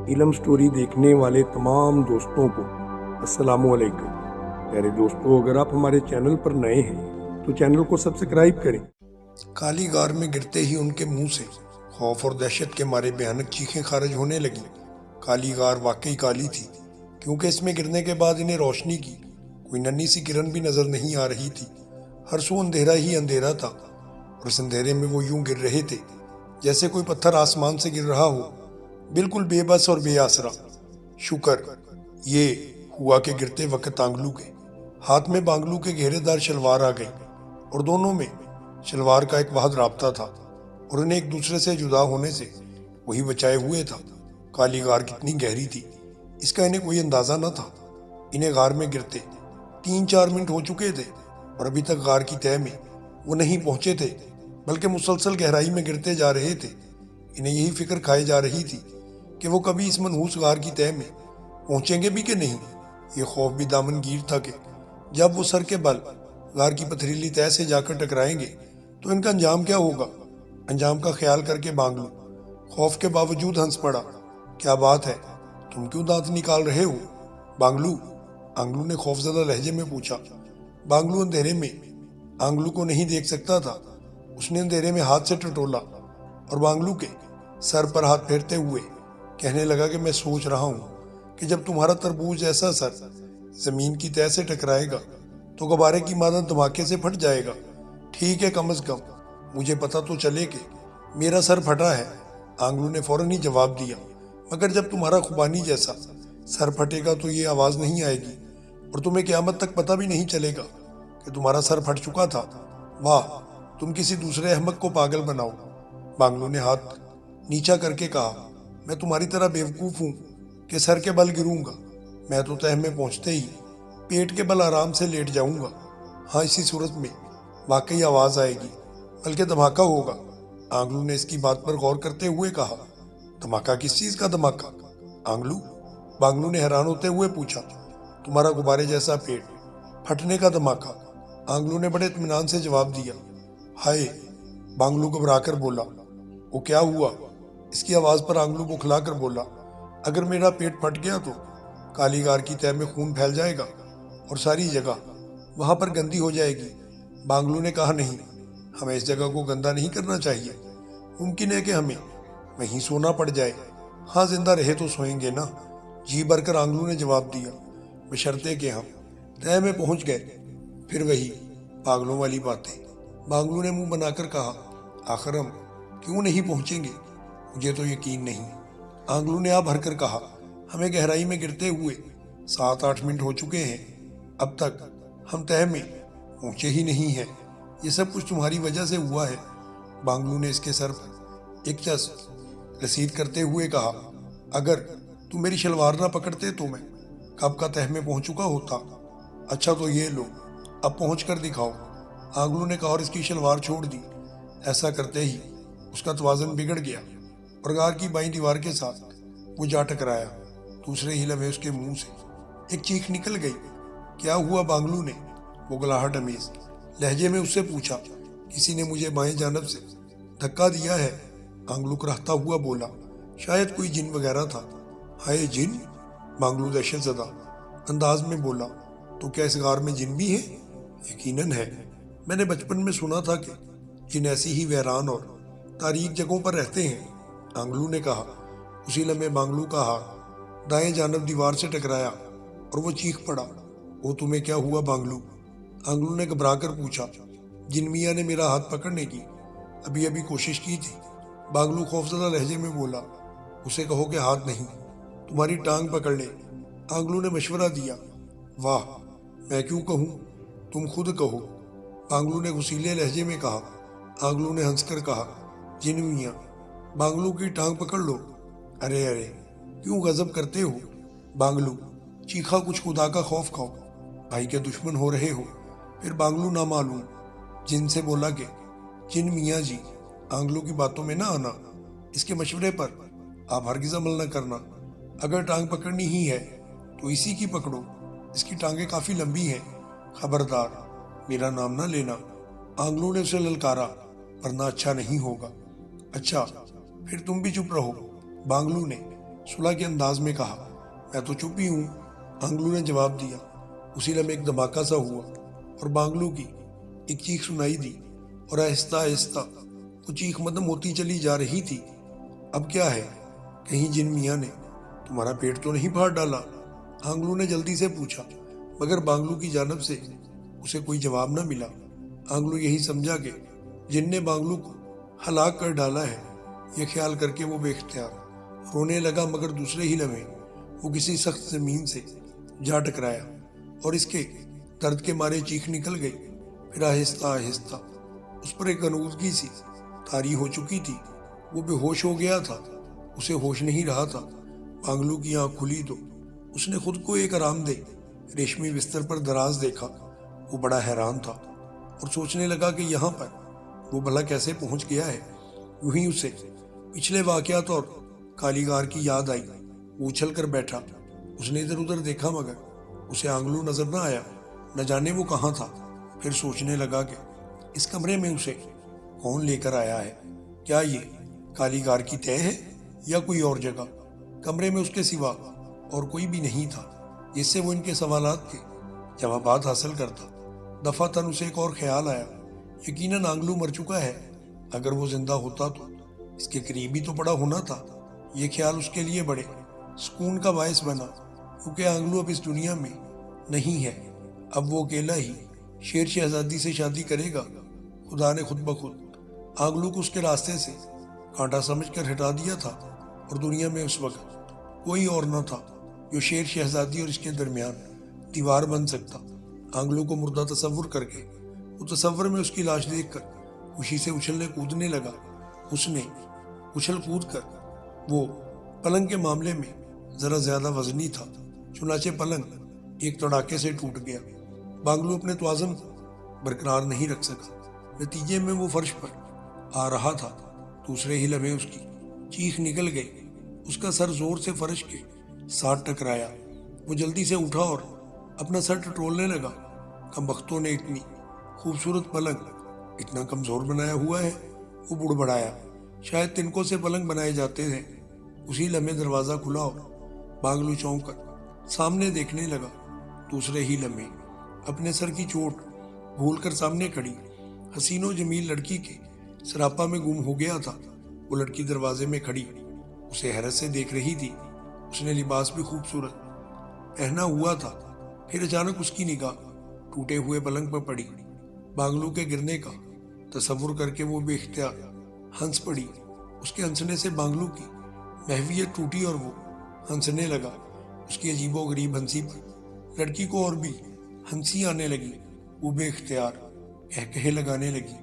علم سٹوری دیکھنے والے تمام دوستوں کو السلام علیکم۔ پیارے دوستو، اگر آپ ہمارے چینل پر نئے ہیں تو چینل کو سبسکرائب کریں۔ کالی غار میں گرتے ہی ان کے منہ سے خوف اور دہشت کے مارے بھیانک چیخیں خارج ہونے لگیں۔ کالی غار واقعی کالی تھی، کیونکہ اس میں گرنے کے بعد انہیں روشنی کی کوئی ننھی سی کرن بھی نظر نہیں آ رہی تھی۔ ہر سو اندھیرا ہی اندھیرا تھا، اور اس اندھیرے میں وہ یوں گر رہے تھے جیسے کوئی پتھر آسمان سے گر رہا ہو، بالکل بے بس اور بے آسرا۔ شکر یہ ہوا کہ گرتے وقت آنگلو کے ہاتھ میں بانگلو کے گھیرے دار شلوار آ گئی، اور دونوں میں شلوار کا ایک واحد رابطہ تھا، اور انہیں ایک دوسرے سے جدا ہونے سے وہی بچائے ہوئے تھا۔ کالی غار کتنی گہری تھی اس کا انہیں کوئی اندازہ نہ تھا۔ انہیں غار میں گرتے 3-4 منٹ ہو چکے تھے، اور ابھی تک غار کی تہہ میں وہ نہیں پہنچے تھے، بلکہ مسلسل گہرائی میں گرتے جا رہے تھے۔ انہیں یہی فکر کھائے جا رہی تھی کہ وہ کبھی اس منحوس غار کی تہہ میں پہنچیں گے بھی کہ نہیں۔ یہ خوف بھی دامن گیر تھا کہ جب وہ سر کے بل غار کی پتھریلی تہہ سے جا کر ٹکرائیں گے تو ان کا انجام کیا ہوگا۔ انجام کا خیال کر کے بانگلو خوف کے باوجود ہنس پڑا۔ کیا بات ہے، تم کیوں دانت نکال رہے ہو بانگلو؟ آنگلو نے خوفزدہ لہجے میں پوچھا۔ بانگلو اندھیرے میں آنگلو کو نہیں دیکھ سکتا تھا۔ اس نے اندھیرے میں ہاتھ سے ٹٹولا اور بانگلو کے سر پر ہاتھ پھیرتے ہوئے کہنے لگا کہ میں سوچ رہا ہوں کہ جب تمہارا تربوز جیسا سر زمین کی تہہ سے ٹکرائے گا تو غبارے کی مانند دھماکے سے پھٹ جائے گا۔ ٹھیک ہے، کم از کم مجھے پتہ تو چلے کہ میرا سر پھٹا ہے، آنگلو نے فوراً ہی جواب دیا۔ مگر جب تمہارا خوبانی جیسا سر پھٹے گا تو یہ آواز نہیں آئے گی، اور تمہیں قیامت تک پتہ بھی نہیں چلے گا کہ تمہارا سر پھٹ چکا تھا۔ واہ، تم کسی دوسرے احمق کو پاگل بناؤ۔ بانگلو نے ہاتھ نیچا کر کے کہا، میں تمہاری طرح بیوقوف ہوں کہ سر کے بل گروں گا؟ میں تو تہہ میں پہنچتے ہی پیٹ کے بل آرام سے لیٹ جاؤں گا۔ ہاں، اسی صورت میں واقعی آواز آئے گی، بلکہ دھماکہ ہوگا۔ آنگلو نے اس کی بات پر غور کرتے ہوئے کہا، دھماکہ؟ کس چیز کا دھماکہ آنگلو؟ بانگلو نے حیران ہوتے ہوئے پوچھا۔ تمہارا غبارے جیسا پیٹ پھٹنے کا دھماکہ، آنگلو نے بڑے اطمینان سے جواب دیا۔ ہائے، بانگلو گھبرا کر بولا۔ وہ کیا ہوا؟ اس کی آواز پر آنگلو بوکھلا کر بولا، اگر میرا پیٹ پھٹ گیا تو کالی غار کی تہہ میں خون پھیل جائے گا اور ساری جگہ وہاں پر گندی ہو جائے گی۔ بانگلو نے کہا، نہیں، ہمیں اس جگہ کو گندا نہیں کرنا چاہیے۔ ممکن ہے کہ ہمیں وہیں سونا پڑ جائے۔ ہاں، زندہ رہے تو سوئیں گے نا، جی بھر کر آنگلو نے جواب دیا، بشرطے کہ ہم تہہ میں پہنچ گئے۔ پھر وہی پاگلوں والی باتیں، بانگلو نے منہ بنا کر کہا۔ آخر ہم کیوں نہیں پہنچیں گے؟ مجھے تو یقین نہیں، آنگلو نے آ بھر کر کہا۔ ہمیں گہرائی میں گرتے ہوئے 7-8 منٹ ہو چکے ہیں، اب تک ہم تہہ میں پہنچے ہی نہیں ہیں۔ یہ سب کچھ تمہاری وجہ سے ہوا ہے، بانگلو نے اس کے سر پر ایک چس رسید کرتے ہوئے کہا۔ اگر تم میری شلوار نہ پکڑتے تو میں کب کا تہہ میں پہنچ چکا ہوتا۔ اچھا تو یہ لو، اب پہنچ کر دکھاؤ، آنگلو نے کہا اور اس کی شلوار چھوڑ دی۔ ایسا کرتے ہی اس کا توازن بگڑ گیا اور غار کی بائیں دیوار کے ساتھ وہ جا ٹکرایا۔ دوسرے ہی لمحے اس کے منہ سے ایک چیخ نکل گئی۔ کیا ہوا بانگلو نے وہ گلاہٹ امیز لہجے میں اس سے پوچھا۔ کسی نے مجھے بائیں جانب سے دھکا دیا ہے، آنگلو کراہتا ہوا بولا۔ شاید کوئی جن وغیرہ تھا۔ ہائے، جن؟ بانگلو دہشت زدہ انداز میں بولا۔ تو کیا اس غار میں جن بھی ہیں؟ یقیناً ہے، میں نے بچپن میں سنا تھا کہ جن ایسی ہی ویران اور تاریک جگہوں پر رہتے ہیں، آنگلو نے کہا۔ اسی لمحے بانگلو کا ہاتھ دائیں جانب دیوار سے ٹکرایا اور وہ چیخ پڑا۔ وہ تمہیں کیا ہوا بانگلو؟ آنگلو نے گھبرا کر پوچھا۔ جن میاں نے میرا ہاتھ پکڑنے کی ابھی کوشش کی تھی، بانگلو خوفزدہ لہجے میں بولا۔ اسے کہو کہ ہاتھ نہیں، تمہاری ٹانگ پکڑ لے، آنگلو نے مشورہ دیا۔ واہ، میں کیوں کہوں، تم خود کہو، بانگلو نے غصیلے لہجے میں کہا۔ آنگلو نے ہنس کر کہا، جن میاں، بانگلو کی ٹانگ پکڑ لو۔ ارے ارے، کیوں غضب کرتے ہو بانگلو؟ چیخا، کچھ خدا کا خوف کھاؤ، بھائی کے دشمن ہو رہے ہو۔ پھر بانگلو نامعلوم جن سے بولا کہ جن میاں جی، آنگلو کی باتوں میں نہ آنا، اس کے مشورے پر آپ ہرگز عمل نہ کرنا۔ اگر ٹانگ پکڑنی ہی ہے تو اسی کی پکڑو، اس کی ٹانگیں کافی لمبی ہیں۔ خبردار میرا نام نہ لینا، آنگلو نے اسے للکارا، ورنہ اچھا نہیں ہوگا۔ اچھا، پھر تم بھی چپ رہو، بانگلو نے صلح کے انداز میں کہا۔ میں تو چپ ہی ہوں، آنگلو نے جواب دیا۔ اسی لمحے ایک دھماکہ سا ہوا اور بانگلو کی ایک چیخ سنائی دی، اور آہستہ آہستہ وہ چیخ مدھم ہوتی چلی جا رہی تھی۔ اب کیا ہے؟ کہیں جن میاں نے تمہارا پیٹ تو نہیں پھاڑ ڈالا؟ آنگلو نے جلدی سے پوچھا، مگر بانگلو کی جانب سے اسے کوئی جواب نہ ملا۔ آنگلو یہی سمجھا کہ جن نے بانگلو کو ہلاک کر ڈالا ہے۔ یہ خیال کر کے وہ بے اختیار رونے لگا، مگر دوسرے ہی لمحے وہ کسی سخت زمین سے جا ٹکرایا اور اس کے درد کے مارے چیخ نکل گئی۔ پھر آہستہ آہستہ اس پر ایک غنودگی سی طاری ہو چکی تھی۔ وہ بے ہوش ہو گیا تھا، اسے ہوش نہیں رہا تھا۔ بانگلو کی آنکھ کھلی تو اس نے خود کو ایک آرام دہ ریشمی بستر پر دراز دیکھا۔ وہ بڑا حیران تھا اور سوچنے لگا کہ یہاں پر وہ بھلا کیسے پہنچ گیا ہے۔ یوں ہی اسے پچھلے واقعات اور کالیگار کی یاد آئی۔ وہ اچھل کر بیٹھا۔ اس نے ادھر ادھر دیکھا، مگر اسے آنگلو نظر نہ آیا۔ نہ جانے وہ کہاں تھا۔ پھر سوچنے لگا کہ اس کمرے میں اسے کون لے کر آیا ہے؟ کیا یہ کالیگار کی تہ ہے یا کوئی اور جگہ؟ کمرے میں اس کے سوا اور کوئی بھی نہیں تھا جس سے وہ ان کے سوالات کے جوابات حاصل کرتا۔ دفعتاً اسے ایک اور خیال آیا۔ یقیناً آنگلو مر چکا ہے۔ اگر وہ زندہ ہوتا تو اس کے قریب ہی تو پڑا ہونا تھا۔ یہ خیال اس کے لیے بڑے سکون کا باعث بنا، کیونکہ آنگلو اب اس دنیا میں نہیں ہے۔ اب وہ اکیلا ہی شیر شہزادی سے شادی کرے گا۔ خدا نے خود بخود آنگلو کو اس کے راستے سے کانٹا سمجھ کر ہٹا دیا تھا، اور دنیا میں اس وقت کوئی اور نہ تھا جو شیر شہزادی اور اس کے درمیان دیوار بن سکتا۔ آنگلو کو مردہ تصور کر کے وہ تصور میں اس کی لاش دیکھ کر خوشی سے اچھلنے کودنے لگا۔ اس نے اچھل کود کر وہ پلنگ کے معاملے میں ذرا زیادہ وزنی تھا، چنانچہ پلنگ ایک تڑاکے سے ٹوٹ گیا۔ بانگلو اپنے توازن کو برقرار نہیں رکھ سکا۔ نتیجے میں وہ فرش پر آ رہا تھا۔ دوسرے ہی لمحے اس کی چیخ نکل گئی۔ اس کا سر زور سے فرش کے ساتھ ٹکرایا۔ وہ جلدی سے اٹھا اور اپنا سر ٹٹولنے لگا۔ کم بختوں نے اتنی خوبصورت پلنگ اتنا کمزور بنایا ہوا ہے؟ وہ بڑبڑایا۔ شاید تنکوں سے پلنگ بنائے جاتے تھے۔ اسی لمحے دروازہ کھلا اور بانگلو چونک کر سامنے دیکھنے لگا۔ دوسرے ہی لمحے اپنے سر کی چوٹ بھول کر سامنے کھڑی حسین و جمیل لڑکی کے سراپا میں گم ہو گیا تھا۔ وہ لڑکی دروازے میں کھڑی اسے حیرت سے دیکھ رہی تھی۔ اس نے لباس بھی خوبصورت پہنا ہوا تھا۔ پھر اچانک اس کی نگاہ ٹوٹے ہوئے پلنگ پر پڑی۔ بانگلو کے گرنے کا تصور کر کے وہ بے اختیار ہنس پڑی۔ اس کے ہنسنے سے بانگلو کی محویت ٹوٹی اور وہ ہنسنے لگا۔ اس کی عجیب و غریب ہنسی پر لڑکی کو اور بھی ہنسی آنے لگی۔ وہ بے اختیار کہکہے لگانے لگی۔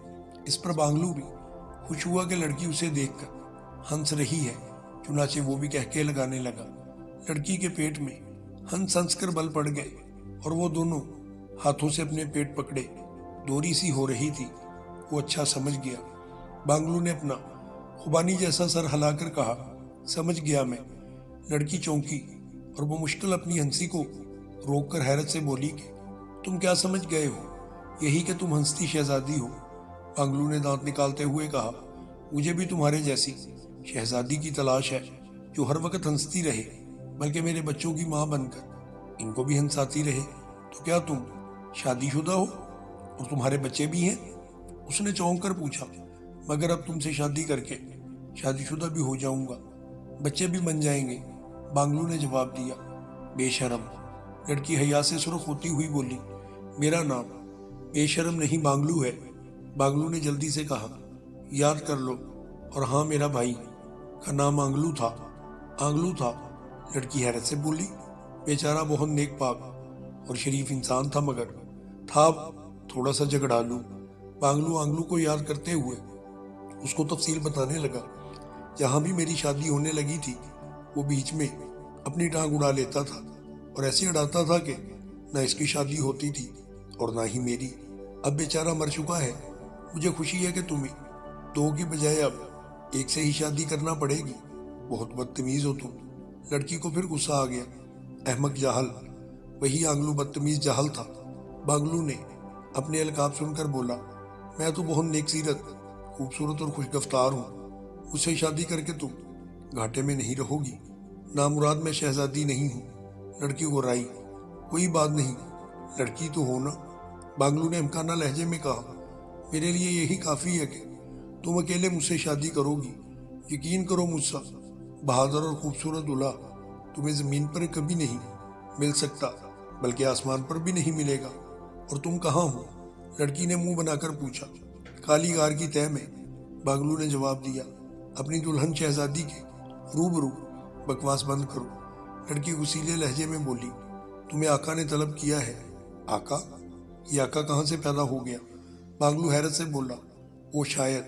اس پر بانگلو بھی خوش ہوا کہ لڑکی اسے دیکھ کر ہنس رہی ہے، چنانچہ وہ بھی کہکہے لگانے لگا۔ لڑکی کے پیٹ میں ہنس ہنس کر بل پڑ گئے اور وہ دونوں ہاتھوں سے اپنے پیٹ پکڑے دوری سی ہو رہی تھی۔ وہ اچھا سمجھ گیا۔ بانگلو نے اپنا خوبانی جیسا سر ہلا کر کہا، سمجھ گیا میں۔ لڑکی چونکی اور وہ مشکل اپنی ہنسی کو روک کر حیرت سے بولی کہ تم کیا سمجھ گئے ہو؟ یہی کہ تم ہنستی شہزادی ہو۔ بانگلو نے دانت نکالتے ہوئے کہا، مجھے بھی تمہارے جیسی شہزادی کی تلاش ہے جو ہر وقت ہنستی رہے، بلکہ میرے بچوں کی ماں بن کر ان کو بھی ہنساتی رہے۔ تو کیا تم شادی شدہ ہو اور تمہارے بچے بھی ہیں؟ اس نے چونک کر پوچھا۔ مگر اب تم سے شادی کر کے شادی شدہ بھی ہو جاؤں گا، بچے بھی بن جائیں گے، بانگلو نے جواب دیا۔ بے شرم، لڑکی حیا سے سرخ ہوتی ہوئی بولی، میرا نام بے شرم نہیں بانگلو ہے۔ بانگلو نے جلدی سے کہا، یاد کر لو، اور ہاں میرا بھائی کا نام آنگلو تھا۔ آنگلو تھا؟ لڑکی حیرت سے بولی۔ بیچارہ بہت نیک پاک اور شریف انسان تھا، مگر تھا تھوڑا سا جھگڑالو۔ بانگلو آنگلو کو یاد کرتے ہوئے اس کو تفصیل بتانے لگا۔ جہاں بھی میری شادی ہونے لگی تھی وہ بیچ میں اپنی ٹانگ اڑا لیتا تھا، اور ایسے اڑاتا تھا کہ نہ اس کی شادی ہوتی تھی اور نہ ہی میری۔ اب بیچارہ مر چکا ہے۔ مجھے خوشی ہے کہ تمہیں دو کی بجائے اب ایک سے ہی شادی کرنا پڑے گی۔ بہت بدتمیز ہو تم۔ لڑکی کو پھر غصہ آ گیا۔ احمق جاہل۔ وہی آنگلو بدتمیز جاہل تھا۔ بانگلو نے اپنے القاب سن کر بولا، میں تو بہت نیک سیرت، خوبصورت اور خوش گفتار ہوں۔ مجھ سے شادی کر کے تم گھاٹے میں نہیں رہو گی۔ نامراد میں شہزادی نہیں ہوں۔ لڑکی غرائی، کوئی بات نہیں، لڑکی تو ہو نا، بانگلو نے امکانہ لہجے میں کہا۔ میرے لیے یہی کافی ہے کہ تم اکیلے مجھ سے شادی کرو گی۔ یقین کرو مجھ سے، بہادر اور خوبصورت دلہا تمہیں زمین پر کبھی نہیں مل سکتا، بلکہ آسمان پر بھی نہیں ملے گا۔ اور تم کہاں ہو؟ لڑکی نے منہ بنا کر پوچھا۔ کالی غار کی تہ میں، بانگلو نے جواب دیا، اپنی دلہن شہزادی کے روبرو۔ بکواس بند کرو، لڑکی غصیلے لہجے میں بولی۔ تمہیں آقا نے طلب کیا ہے۔ آقا؟ یہ آقا کہاں سے پیدا ہو گیا؟ بانگلو حیرت سے بولا۔ وہ شاید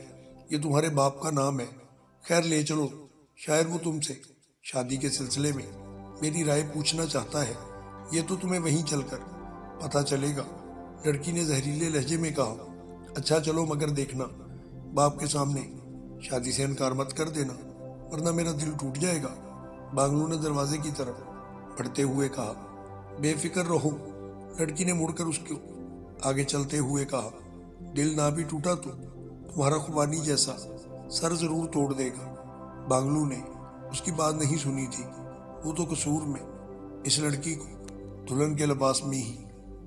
یہ تمہارے باپ کا نام ہے۔ خیر لے چلو، شاید وہ تم سے شادی کے سلسلے میں میری رائے پوچھنا چاہتا ہے۔ یہ تو تمہیں وہیں چل کر پتہ چلے گا، لڑکی نے زہریلے لہجے میں کہا۔ اچھا چلو، مگر دیکھنا باپ کے سامنے شادی سے انکار مت کر دینا، ورنہ میرا دل ٹوٹ جائے گا، بانگلو نے دروازے کی طرف بڑھتے ہوئے کہا۔ بے فکر رہو، لڑکی نے مڑ کر اس کو آگے چلتے ہوئے کہا۔ دل نہ بھی ٹوٹا تو تمہارا خوبانی جیسا سر ضرور توڑ دے گا۔ بانگلو نے اس کی بات نہیں سنی تھی۔ وہ تو قصور میں اس لڑکی کو دلہن کے لباس میں ہی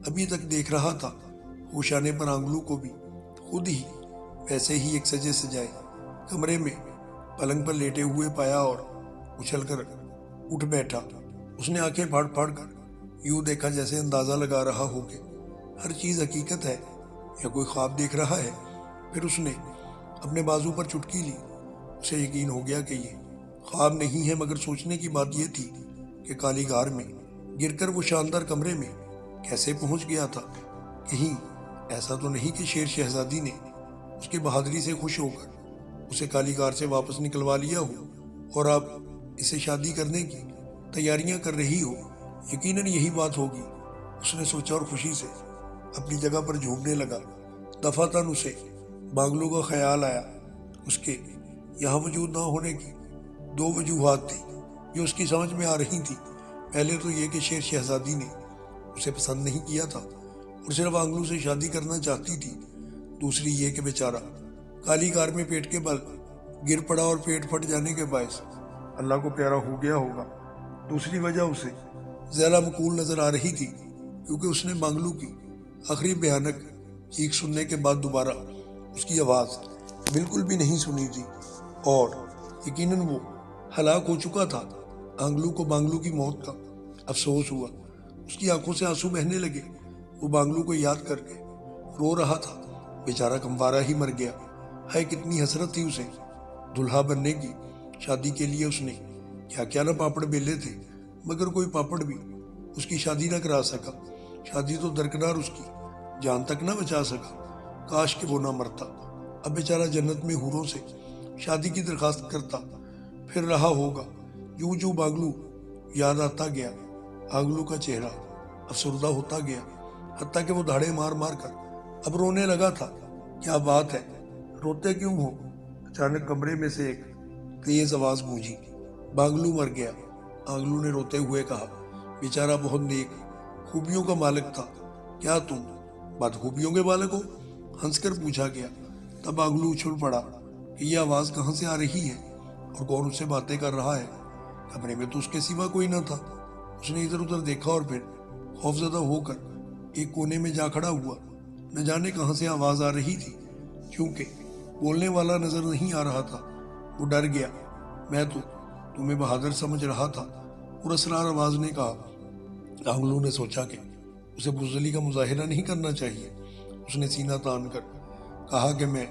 ابھی تک دیکھ رہا تھا۔ ہوش آنے پر آنگلو کو بھی خود ہی ویسے ہی ایک سجے سجائے کمرے میں پلنگ پر لیٹے ہوئے پایا اور اچھل کر اٹھ بیٹھا۔ اس نے آنکھیں پھاڑ پھاڑ کر یوں دیکھا جیسے اندازہ لگا رہا ہو کہ ہر چیز حقیقت ہے یا کوئی خواب دیکھ رہا ہے۔ پھر اس نے اپنے بازو پر چٹکی لی۔ اسے یقین ہو گیا کہ یہ خواب نہیں ہے، مگر سوچنے کی بات یہ تھی کہ کالی غار میں گر کر وہ شاندار کمرے میں کیسے پہنچ گیا تھا۔ کہیں ایسا تو نہیں کہ شیر شہزادی نے اس کی بہادری سے خوش ہو کر اسے کالی غار سے واپس نکلوا لیا ہو اور اب اسے شادی کرنے کی تیاریاں کر رہی ہو۔ یقیناً یہی بات ہوگی، اس نے سوچا اور خوشی سے اپنی جگہ پر جھومنے لگا۔ دفعتاً اسے بانگلو کا خیال آیا۔ اس کے یہاں وجود نہ ہونے کی دو وجوہات تھیں جو اس کی سمجھ میں آ رہی تھی۔ پہلے تو یہ کہ شیر شہزادی نے اسے پسند نہیں کیا تھا اور صرف آنگلو سے شادی کرنا چاہتی تھی۔ دوسری یہ کہ بیچارہ کالی غار میں پیٹ کے بل گر پڑا اور پیٹ پھٹ جانے کے باعث اللہ کو پیارا ہو گیا ہوگا۔ دوسری وجہ اسے زیادہ مقبول نظر آ رہی تھی کیونکہ اس نے بانگلو کی آخری بھیانک چیخ سننے کے بعد دوبارہ اس کی آواز بالکل بھی نہیں سنی تھی اور یقیناً وہ ہلاک ہو چکا تھا۔ آنگلو کو بانگلو کی موت کا افسوس ہوا۔ اس کی آنکھوں سے آنسو بہنے لگے۔ وہ بانگلو کو یاد کر کے رو رہا تھا۔ بیچارہ کموارہ ہی مر گیا۔ ہائے کتنی حسرت تھی اسے دلہا بننے کی۔ شادی کے لیے اس نے کیا کیا نہ پاپڑ بیلے تھے، مگر کوئی پاپڑ بھی اس کی شادی نہ کرا سکا۔ شادی تو درکنار اس کی جان تک نہ بچا سکا۔ کاش کہ وہ نہ مرتا۔ اب بیچارہ جنت میں حوروں سے شادی کی درخواست کرتا پھر رہا ہوگا۔ یوں جو بانگلو یاد آتا گیا، آنگلو کا چہرہ افسردہ ہوتا گیا، حتیٰ کہ وہ دھاڑے مار مار کر اب رونے لگا تھا۔ کیا بات ہے، روتے کیوں ہو؟ اچانک کمرے میں سے ایک تیز آواز گونجی۔ بانگلو مر گیا، آنگلو نے روتے ہوئے کہا۔ بیچارہ بہت نیک خوبیوں کا مالک تھا۔ کیا تم بد خوبیوں کے مالک ہو؟ ہنس کر پوچھا گیا۔ تب آنگلو اچھل پڑا کہ یہ آواز کہاں سے آ رہی ہے اور کون اس سے باتیں کر رہا ہے۔ کمرے میں تو اس کے سوا کوئی نہ تھا۔ اس نے ادھر ادھر دیکھا اور پھر خوفزدہ ہو کر ایک کونے میں جا کھڑا ہوا۔ نہ جانے کہاں سے آواز آ رہی تھی، کیونکہ بولنے والا نظر نہیں آ رہا تھا۔ وہ ڈر گیا۔ میں تو تمہیں بہادر سمجھ رہا تھا، پراسرار آواز نے کہا۔ آنگلو نے سوچا کہ اسے بزدلی کا مظاہرہ نہیں کرنا چاہیے۔ اس نے سینہ تان کر کہا کہ میں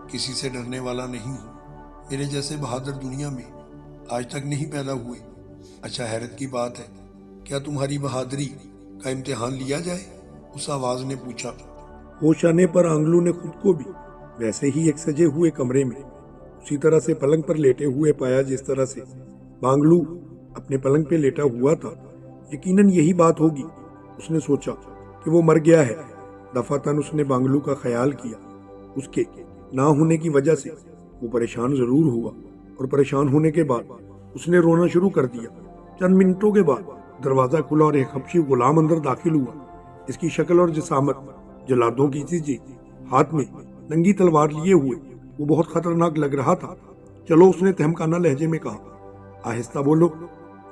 کسی سے ڈرنے والا نہیں ہوں۔ میرے جیسے بہادر دنیا میں آج تک نہیں پیدا ہوئے۔ اچھا حیرت کی بات ہے، کیا تمہاری بہادری کا امتحان لیا جائے؟ اس آواز نے پوچھا۔ ہوش آنے پر آنگلو نے خود کو بھی ویسے ہی ایک سجے ہوئے کمرے میں اسی طرح سے پلنگ پر لیٹے ہوئے پایا جس طرح سے بانگلو اپنے پلنگ پہ لیٹا ہوا تھا۔ یقیناً یہی بات ہوگی، اس نے سوچا کہ وہ مر گیا ہے۔ دفعتاً اس نے بانگلو کا خیال کیا۔ اس کے نہ ہونے کی وجہ سے وہ پریشان ضرور ہوا اور پریشان ہونے کے بعد اس نے رونا شروع کر دیا۔ چند منٹوں کے بعد دروازہ کھلا اور ایک حبشی غلام اندر داخل ہوا۔ اس کی شکل اور جسامت جلادوں کی تھی، ہاتھ میں ننگی تلوار لیے ہوئے وہ بہت خطرناک لگ رہا تھا۔ چلو، اس نے تہمکانہ لہجے میں کہا، آہستہ بولو،